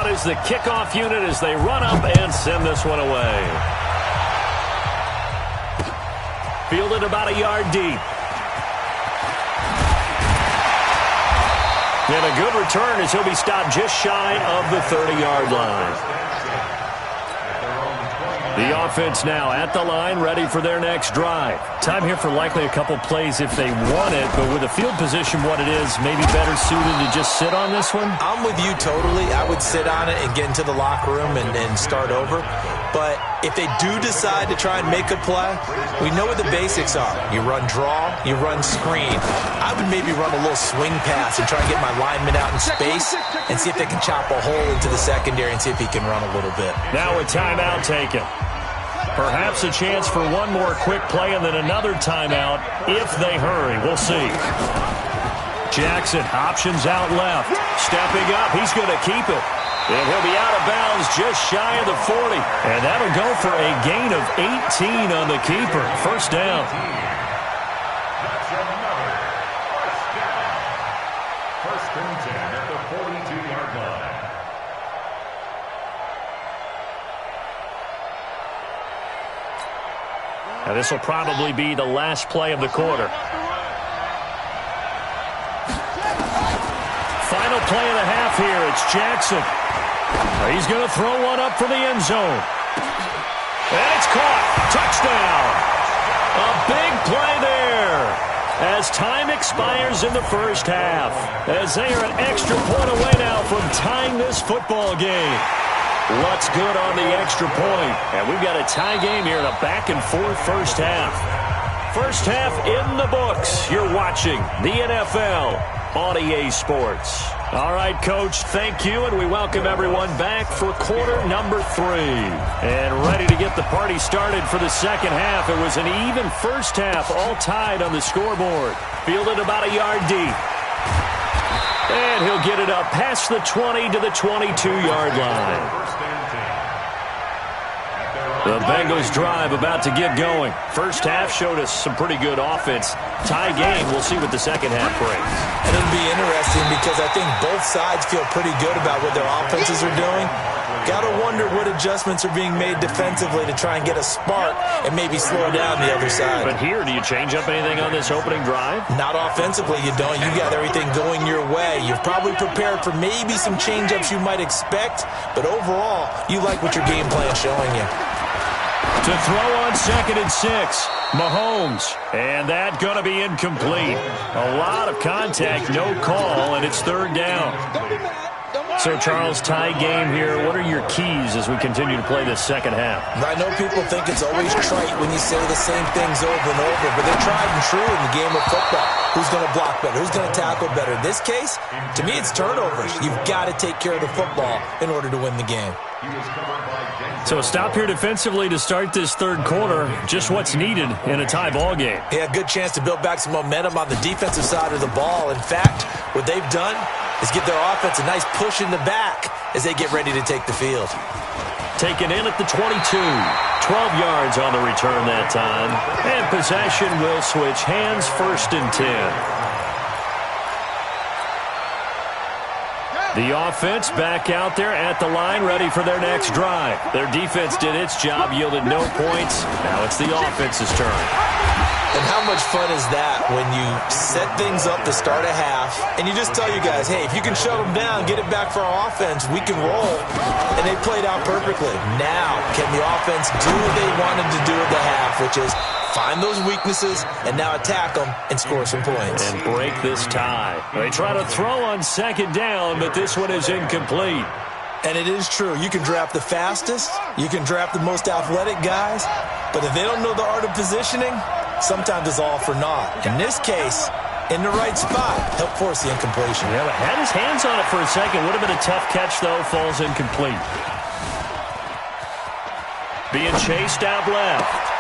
out as the kickoff unit as they run up and send this one away. Fielded about a yard deep. And a good return as he'll be stopped just shy of the 30-yard line. The offense now at the line, ready for their next drive. Time here for likely a couple plays if they want it, but with the field position what it is, maybe better suited to just sit on this one? I'm with you totally. I would sit on it and get into the locker room and start over. But if they do decide to try and make a play, we know what the basics are. You run draw, you run screen. I would maybe run a little swing pass and try and get my lineman out in space and see if they can chop a hole into the secondary and see if he can run a little bit. Now a timeout taken. Perhaps a chance for one more quick play and then another timeout if they hurry. We'll see. Jackson options out left. Stepping up, he's going to keep it. And he'll be out of bounds just shy of the 40. And that'll go for a gain of 18 on the keeper. First down. That's another first down. First and 10 at the 42-yard line. Now this will probably be the last play of the quarter. Final play of the half here. It's Jackson. He's going to throw one up for the end zone. And it's caught. Touchdown. A big play there as time expires in the first half. As they are an extra point away now from tying this football game. What's good on the extra point? And we've got a tie game here in a back-and-forth first half. First half in the books. You're watching the NFL on EA Sports. All right, Coach, thank you, and we welcome everyone back for quarter number 3. And ready to get the party started for the second half. It was an even first half, all tied on the scoreboard. Fielded about a yard deep. And he'll get it up past the 20 to the 22-yard line. The Bengals drive about to get going. First half showed us some pretty good offense. Tie game, we'll see what the second half brings. And it'll be interesting because I think both sides feel pretty good about what their offenses are doing. Got to wonder what adjustments are being made defensively to try and get a spark and maybe slow down the other side. But here, do you change up anything on this opening drive? Not offensively, you don't. You got everything going your way. You've probably prepared for maybe some change-ups you might expect, but overall, you like what your game plan is showing you. To throw on 2nd and 6, Mahomes. And that going to be incomplete. A lot of contact, no call, and it's 3rd down. So, Charles, tie game here. What are your keys as we continue to play this second half? I know people think it's always trite when you say the same things over and over, but they're tried and true in the game of football. Who's going to block better? Who's going to tackle better? In this case, to me, it's turnovers. You've got to take care of the football in order to win the game. So stop here defensively to start this third quarter. Just what's needed in a tie ball game. Yeah, good chance to build back some momentum on the defensive side of the ball. In fact, what they've done is give their offense a nice push in the back as they get ready to take the field. Taken in at the 22. 12 yards on the return that time. And possession will switch hands, 1st and 10. The offense back out there at the line, ready for their next drive. Their defense did its job, yielded no points. Now it's the offense's turn. And how much fun is that when you set things up to start a half and you just tell you guys, hey, if you can shut them down, get it back for our offense, we can roll. And they played out perfectly. Now, can the offense do what they wanted to do at the half, which is find those weaknesses and now attack them and score some points. And break this tie. They try to throw on 2nd down, but this one is incomplete. And it is true. You can draft the fastest. You can draft the most athletic guys. But if they don't know the art of positioning, sometimes it's all for naught. In this case, in the right spot, help force the incompletion. Yeah, but had his hands on it for a second. Would have been a tough catch, though. Falls incomplete. Being chased out left.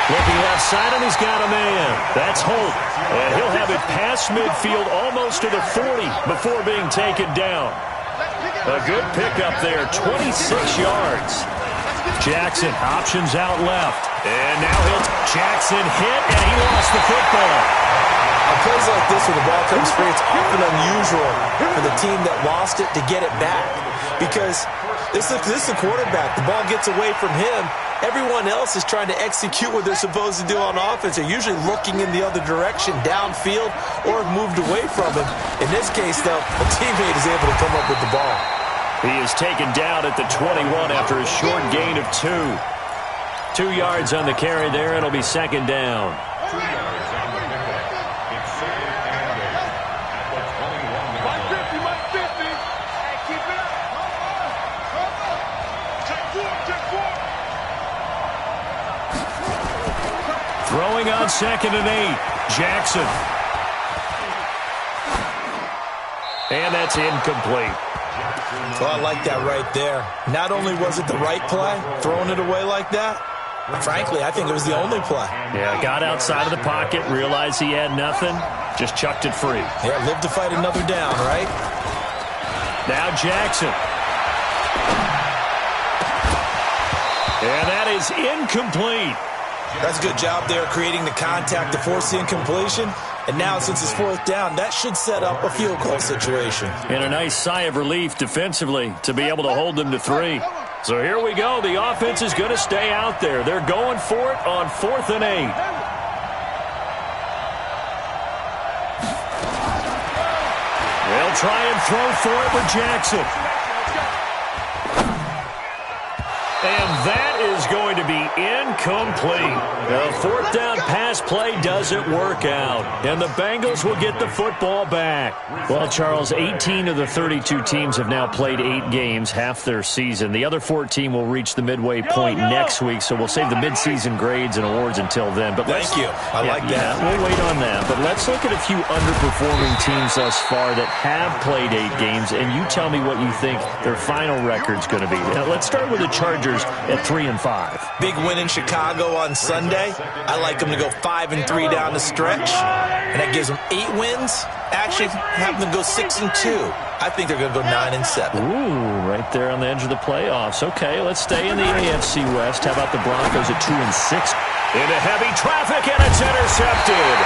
Looking left side, and he's got a man. That's Holt. And he'll have it past midfield almost to the 40 before being taken down. A good pickup there, 26 yards. Jackson options out left. And now Jackson hit, and he lost the football. On plays like this where the ball comes free, it's often unusual for the team that lost it to get it back. because this is a quarterback. The ball gets away from him. Everyone else is trying to execute what they're supposed to do on offense. They're usually looking in the other direction, downfield, or have moved away from him. In this case, though, a teammate is able to come up with the ball. He is taken down at the 21 after a short gain of 2. 2 yards on the carry there. It'll be second down. 2 yards on the pickup. It's second and 8 at the 21 yard line. Mike 50. Hey, keep it up. Check 4. Throwing on second and 8. Jackson. And that's incomplete. Well, I like that right there. Not only was it the right play, throwing it away like that, frankly, I think it was the only play. Yeah, got outside of the pocket, realized he had nothing, just chucked it free. Yeah, live to fight another down, right? Now Jackson. And that is incomplete. That's a good job there creating the contact to force the incompletion. And now, since it's fourth down, that should set up a field goal situation. And a nice sigh of relief defensively to be able to hold them to 3. So here we go. The offense is going to stay out there. They're going for it on 4th and 8. They'll try and throw for it with Jackson. And that is going to be incomplete. The 4th down pass play doesn't work out. And the Bengals will get the football back. Well, Charles, 18 of the 32 teams have now played 8 games, half their season. The other 14 will reach the midway point next week, so we'll save the midseason grades and awards until then. But Thank you. I like that. Yeah, we'll wait on that. But let's look at a few underperforming teams thus far that have played 8 games, and you tell me what you think their final record's going to be. Now, let's start with the Chargers at 3 and 5. Big win in Chicago on Sunday. I like them to go 5 and 3 down the stretch, and that gives them 8 wins. Actually, have them go 6 and 2. I think they're going to go 9 and 7. Ooh, right there on the edge of the playoffs. Okay, let's stay in the AFC West. How about the Broncos at 2 and 6? Into heavy traffic, and it's intercepted.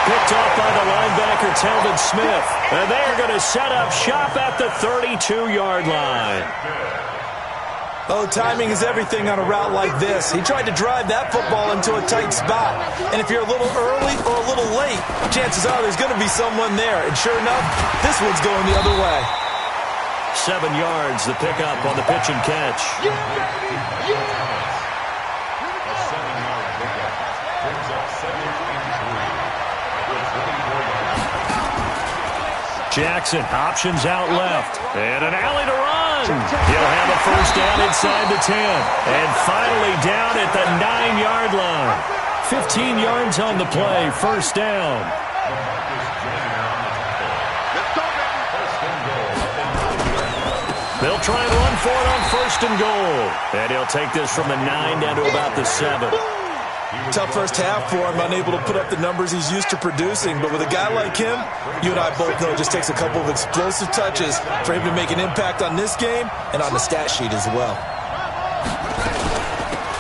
Picked off by the linebacker, Telvin Smith. And they're going to set up shop at the 32-yard line. Oh, timing is everything on a route like this. He tried to drive that football into a tight spot. And if you're a little early or a little late, chances are there's going to be someone there. And sure enough, this one's going the other way. 7 yards, the pickup on the pitch and catch. A 7-yard pickup brings up 7 and 3 at the 24 yard line. Jackson, options out left. And an alley to run. He'll have a first down inside the 10. And finally down at the 9-yard line. 15 yards on the play, first down. They'll try and run for it on first and goal. And he'll take this from the 9 down to about the 7. Tough first half for him, unable to put up the numbers he's used to producing. But with a guy like him, you and I both know it just takes a couple of explosive touches for him to make an impact on this game and on the stat sheet as well.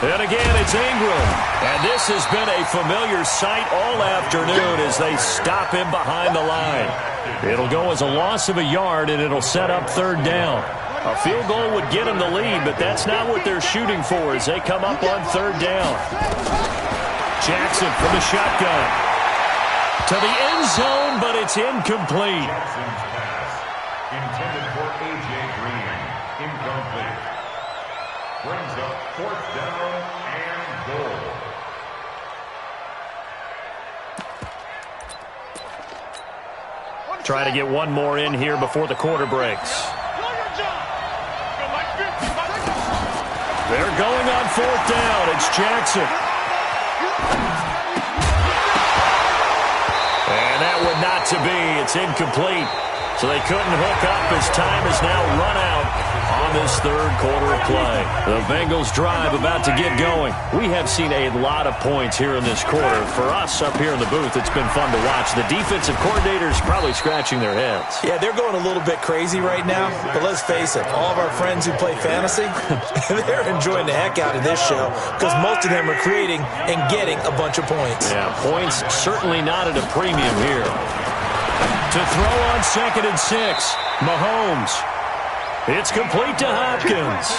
And again, it's Ingram. And this has been a familiar sight all afternoon as they stop him behind the line. It'll go as a loss of a yard, and it'll set up third down. A field goal would get them the lead, but that's not what they're shooting for as they come up on third down. Jackson from the shotgun. To the end zone, but it's incomplete. Jackson's pass, intended for A.J. Green, incomplete. Brings up 4th down and goal. Try to get one more in here before the quarter breaks. They're going on 4th down. It's Jackson. And that would not to be. It's incomplete. So they couldn't hook up as time has now run out on this third quarter of play. The Bengals drive about to get going. We have seen a lot of points here in this quarter. For us up here in the booth, it's been fun to watch. The defensive coordinators probably scratching their heads. Yeah, they're going a little bit crazy right now. But let's face it, all of our friends who play fantasy, they're enjoying the heck out of this show because most of them are creating and getting a bunch of points. Yeah, points certainly not at a premium here. To throw on 2nd and 6, Mahomes. It's complete to Hopkins.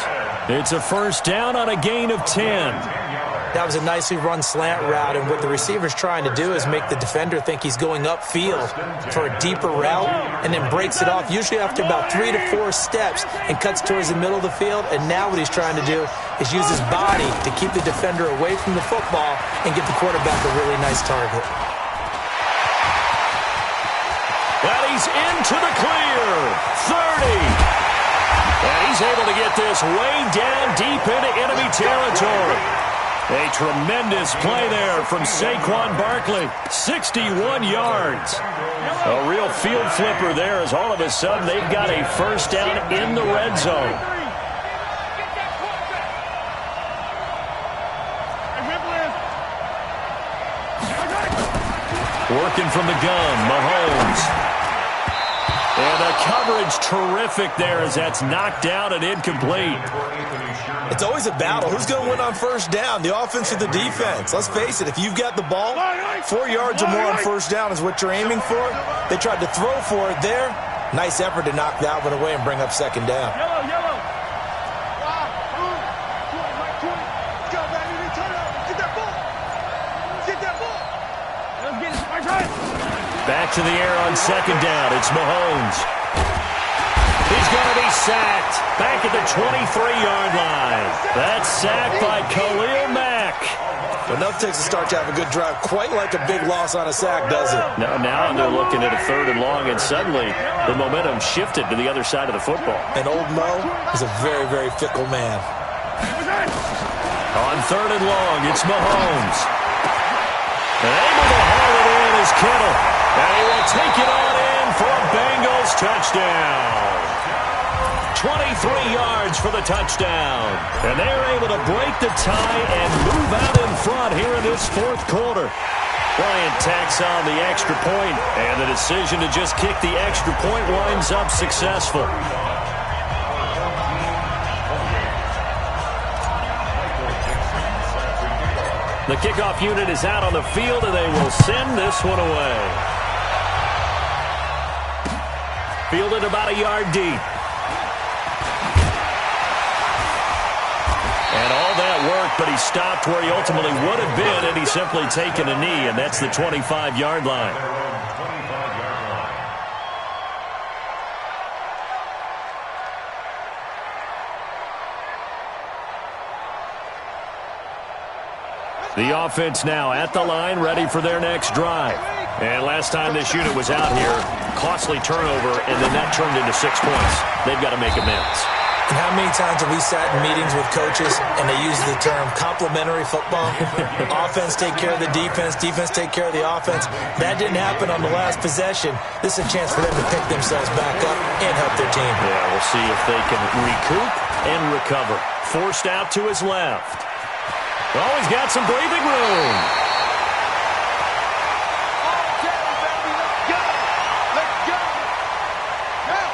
It's a first down on a gain of 10. That was a nicely run slant route, and what the receiver's trying to do is make the defender think he's going upfield for a deeper route and then breaks it off, usually after about 3 to 4 steps, and cuts towards the middle of the field. And now what he's trying to do is use his body to keep the defender away from the football and get the quarterback a really nice target. And he's into the clear. 30. And he's able to get this way down deep into enemy territory. A tremendous play there from Saquon Barkley. 61 yards. A real field flipper there, as all of a sudden they've got a first down in the red zone. Working from the gun, Mahomes. And the coverage terrific there as that's knocked out and incomplete. It's always a battle. Who's going to win on first down, the offense or the defense? Let's face it, if you've got the ball, 4 yards or more on first down is what you're aiming for. They tried to throw for it there. Nice effort to knock that one away and bring up second down. Yellow. Let's go, baby. Turn up. Get that ball. Get that ball. Let's get it. Back to the air on second down. It's Mahomes. He's going to be sacked. Back at the 23-yard line. That's sacked by Khalil Mack. Well, enough takes to start to have a good drive. Quite like a big loss on a sack, does it? Now they're looking at a 3rd and long, and suddenly the momentum shifted to the other side of the football. And old Mo is a very, very fickle man. On 3rd and long, it's Mahomes. And able to haul it in is Kittle. And he will take it on in for a Bengals touchdown. 23 yards for the touchdown. And they're able to break the tie and move out in front here in this 4th quarter. Bryant tacks on the extra point, and the decision to just kick the extra point winds up successful. The kickoff unit is out on the field, and they will send this one away. Fielded about a yard deep. And all that work, but he stopped where he ultimately would have been, and he's simply taken a knee, and that's the 25-yard line. The offense now at the line, ready for their next drive. And last time this unit was out here, costly turnover, and then that turned into 6 points. They've got to make amends. And how many times have we sat in meetings with coaches and they use the term complementary football? Offense take care of the defense, defense take care of the offense. That didn't happen on the last possession. This is a chance for them to pick themselves back up and help their team. Yeah, we'll see if they can recoup and recover. Forced out to his left. Oh, he's got some breathing room.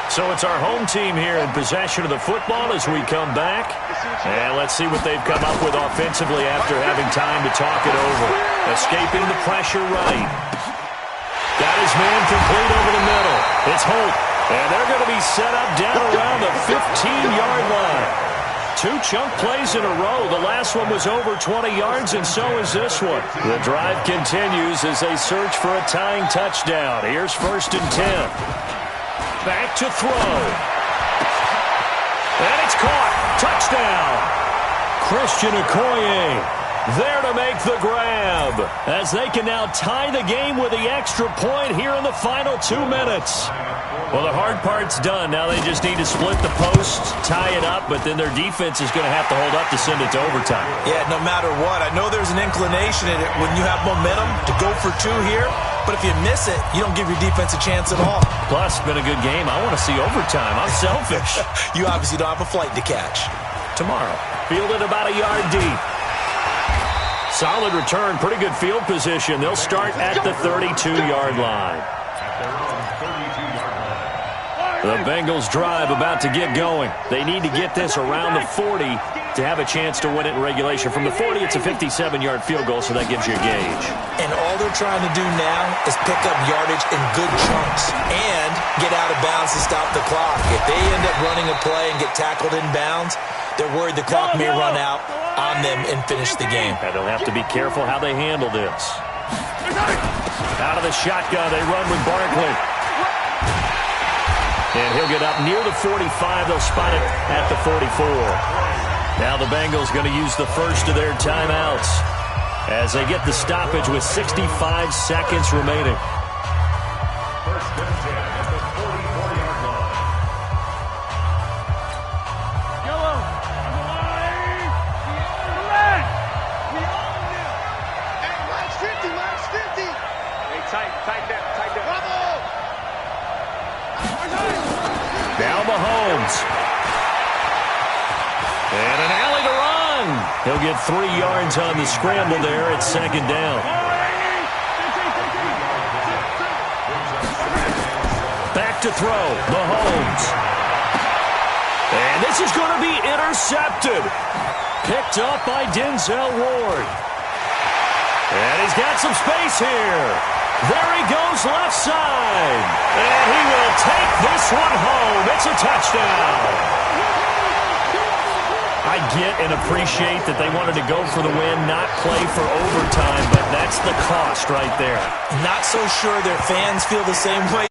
So it's our home team here in possession of the football as we come back. And let's see what they've come up with offensively after having time to talk it over. Escaping the pressure right. Got his man complete over the middle. It's Holt. And they're going to be set up down around the 15-yard line. 2 chunk plays in a row. The last one was over 20 yards, and so is this one. The drive continues as they search for a tying touchdown. Here's 1st and 10. Back to throw. And it's caught. Touchdown. Christian Okoye there to make the grab, as they can now tie the game with the extra point here in the final 2 minutes. Well, the hard part's done. Now they just need to split the post, tie it up, but then their defense is going to have to hold up to send it to overtime. Yeah, no matter what. I know there's an inclination in it when you have momentum to go for 2 here, but if you miss it, you don't give your defense a chance at all. Plus, it's been a good game. I want to see overtime. I'm selfish. You obviously don't have a flight to catch. Tomorrow, fielded about a yard deep. Solid return, pretty good field position. They'll start at the 32-yard line. The Bengals drive about to get going. They need to get this around the 40 to have a chance to win it in regulation. From the 40, it's a 57-yard field goal, so that gives you a gauge. And all they're trying to do now is pick up yardage in good chunks and get out of bounds to stop the clock. If they end up running a play and get tackled in bounds, they're worried the clock may run out on them and finish the game. And they'll have to be careful how they handle this. Out of the shotgun, they run with Barkley. And he'll get up near the 45. They'll spot it at the 44. Now the Bengals going to use the first of their timeouts as they get the stoppage with 65 seconds remaining. First and 10 at the 44-yard line. Yellow. We own them. Hey, Max 50, Max 50. Hey, tight that. Bravo. Now Mahomes. And an alley to run. He'll get 3 yards on the scramble there at second down. Back to throw. Mahomes. And this is going to be intercepted. Picked up by Denzel Ward. And he's got some space here. There he goes left side. And he will take this one home. It's a touchdown. I get and appreciate that they wanted to go for the win, not play for overtime, but that's the cost right there. Not so sure their fans feel the same way